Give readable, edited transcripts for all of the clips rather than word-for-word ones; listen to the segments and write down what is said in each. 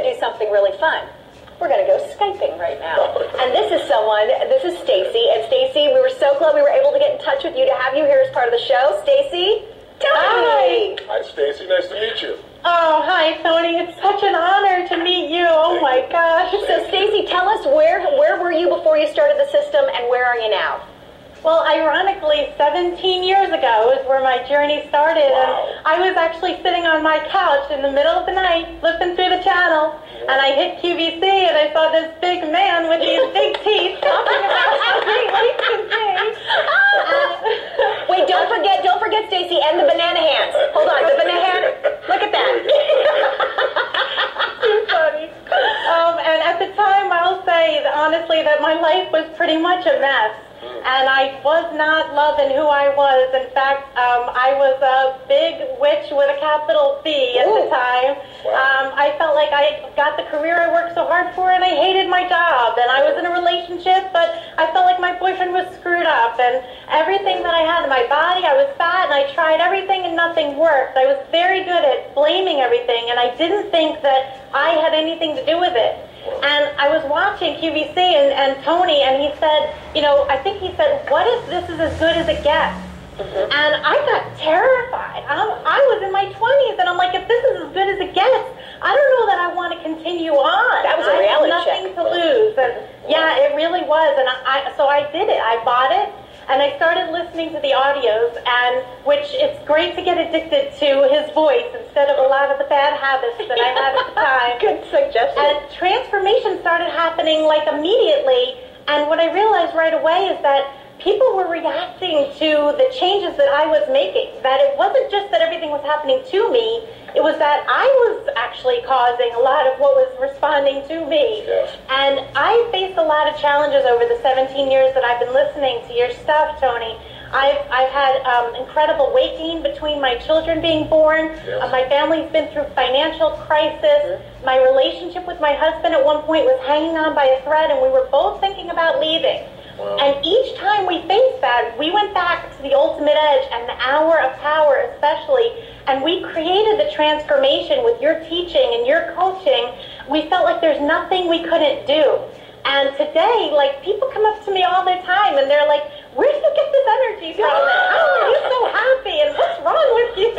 going to do something really fun. We're going to go Skyping right now. And this is Stacey. And Stacey, we were so glad we were able to get in touch with you to have you here as part of the show. Stacey, tell me. Hi, Stacey. Nice to meet you. Oh, hi, Tony. It's such an honor to meet you. Oh, my gosh. So, Stacey, tell us where were you before you started the system, and where are you now? Well, ironically, 17 years ago is where my journey started. Wow. And I was actually sitting on my couch in the middle of the night, flipping through the channel, and I hit QVC, and I saw this big man with these big teeth talking about how great life can be. Wait, don't forget, Stacey, and the banana hands. Hold on, the banana hand. Look at that. Too funny. And at the time, I'll say, honestly, that my life was pretty much a mess. And I was not loving who I was. In fact, I was a big witch with a capital C at the time. Wow. I felt like I got the career I worked so hard for, and I hated my job. And I was in a relationship, but I felt like my boyfriend was screwed up. And everything that I had in my body, I was fat, and I tried everything, and nothing worked. I was very good at blaming everything, and I didn't think that I had anything to do with it. And I was watching QVC and Tony, and he said, I think he said, what if this is as good as it gets? And I got terrified. I was in my 20s, and I'm like, if this is as good as it gets, I don't know that I want to continue on. That was a reality check. I had nothing to lose. And yeah, it really was. And so I did it. I bought it. And I started listening to the audios, and which it's great to get addicted to his voice instead of a lot of the bad habits that I had at the time. Good suggestion. And transformation started happening like immediately. And what I realized right away is that people were reacting to the changes that I was making. That it wasn't just that everything was happening to me. It was that I was actually causing a lot of what was responding to me. Yes. And I faced a lot of challenges over the 17 years that I've been listening to your stuff, Tony. I've had incredible weight gain between my children being born. Yes. My family's been through financial crisis. My relationship with my husband at one point was hanging on by a thread, and we were both thinking about leaving. Wow. And each time we faced that, we went back to the ultimate edge and the hour of power especially, and we created the transformation with your teaching and your coaching. We felt like there's nothing we couldn't do. And today, like, people come up to me all the time, and they're like, where do you get this energy from? And how are you so happy? And what's wrong with you?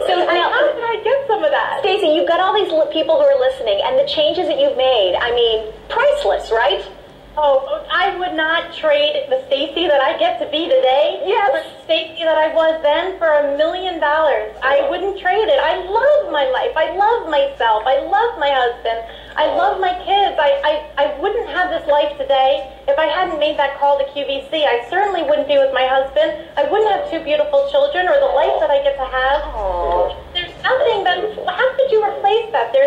So now, how did I get some of that? Stacey, you've got all these people who are listening, and the changes that you've made, I mean, priceless, right? Oh, I would not trade the Stacey that I get to be today for the Stacey that I was then for $1 million. I wouldn't trade it. I love my life. I love myself. I love my husband. I love my kids. I wouldn't have this life today if I hadn't made that call to QVC. I certainly wouldn't be with my husband. I wouldn't have 2 beautiful children or the life that I get to have. There's nothing that, how could you replace that?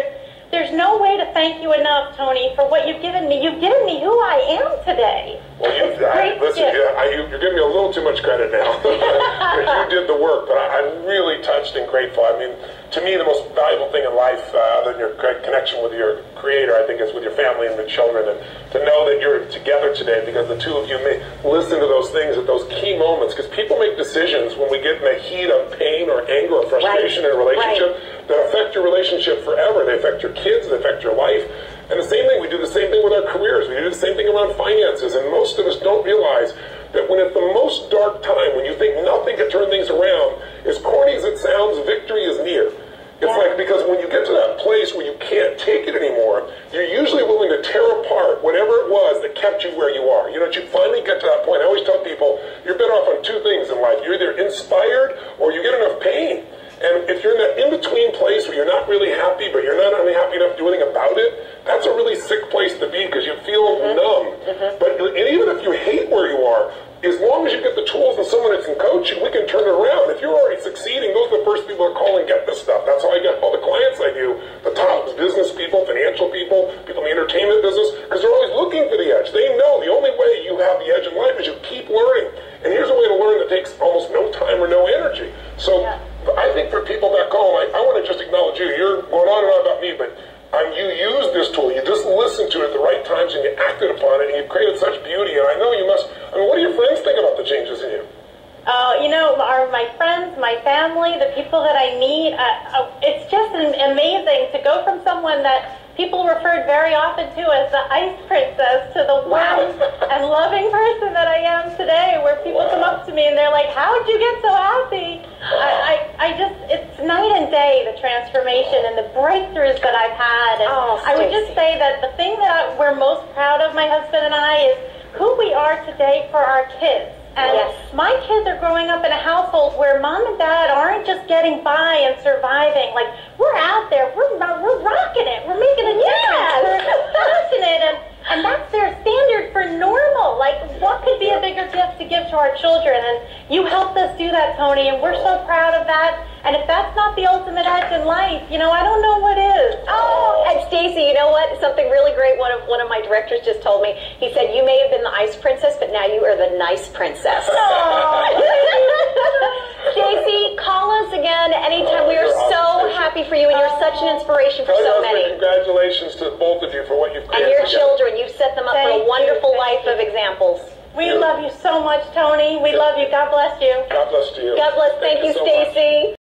There's no way to thank you enough, Tony, for what you've given me. You've given me who I am today. Well, you're giving me a little too much credit now. Because you did the work, but I'm really touched and grateful. I mean, to me, the most valuable thing in life, other than your connection with your Creator, I think, is with your family and the children. And to know that you're together today, because the two of you may listen to those things at those key moments. Because people make decisions when we get in the heat of pain or anger or frustration in a relationship that affect your relationship forever. They affect your kids, they affect your life. And the same thing, we do the same thing with our careers. We do the same thing around finances. And most of us don't realize that when at the most dark time, when you think nothing can turn things around, as corny as it sounds, victory is near. It's like, because when you get to that place where you can't take it anymore, you're usually willing to tear apart whatever it was that kept you where you are. You know, you finally get to that point. I always tell people, you're better off on 2 things in life. You're either inspired or you get enough pain. And if you're in that in-between place where you're not really happy, but you're not really happy enough to do anything about it, that's a really sick place to be, because you feel numb. But and even if you hate where you are, as long as you get the tools and someone that can coach you, we can turn it around. If you're already succeeding, those are the first people that call and get this stuff. That's how I get all the clients I do, the top business people, financial people, people in the entertainment business, because they're always looking for the edge. They know the only way you have the edge in life is you keep learning. And here's a way to learn that takes almost no time or no energy. So I think for people back home, I want to just acknowledge you. You're going on and on about me, but you used this tool. You just listened to it at the right times, and you acted upon it, and you've created such beauty. And I know you must. I mean, what do your friends think about the changes in you? My friends, my family, the people that I meet. It's just amazing to go from someone that people referred very often to as the ice princess, to the warm and loving person that I am today, where people come up to me and they're like, how'd you get so happy? It's night and day, the transformation and the breakthroughs that I've had. And I would just say that the thing that we're most proud of, my husband and I, is who we are today for our kids. And my kids are growing up in a household where mom and dad aren't just getting by and surviving. Like, we're out there, we're rocking it, we're making a difference, we're passionate, and that's their standard for normal. Like, what could be a bigger gift to give to our children? And you helped us do that, Tony, and we're so proud of that. And if that's not the ultimate edge in life, I don't know what is. Oh, and Stacey, you know what? Something really great one of my directors just told me. He said, you may have been the ice princess, but now you are the nice princess. Stacey, call us again anytime. We are so happy for you, and you're such an inspiration for so many. Congratulations to both of you for what you've created. And your children. You've set them up for a wonderful life of examples. We love you so much, Tony. We love you. God bless you. God bless you. God bless. Thank you, Stacey.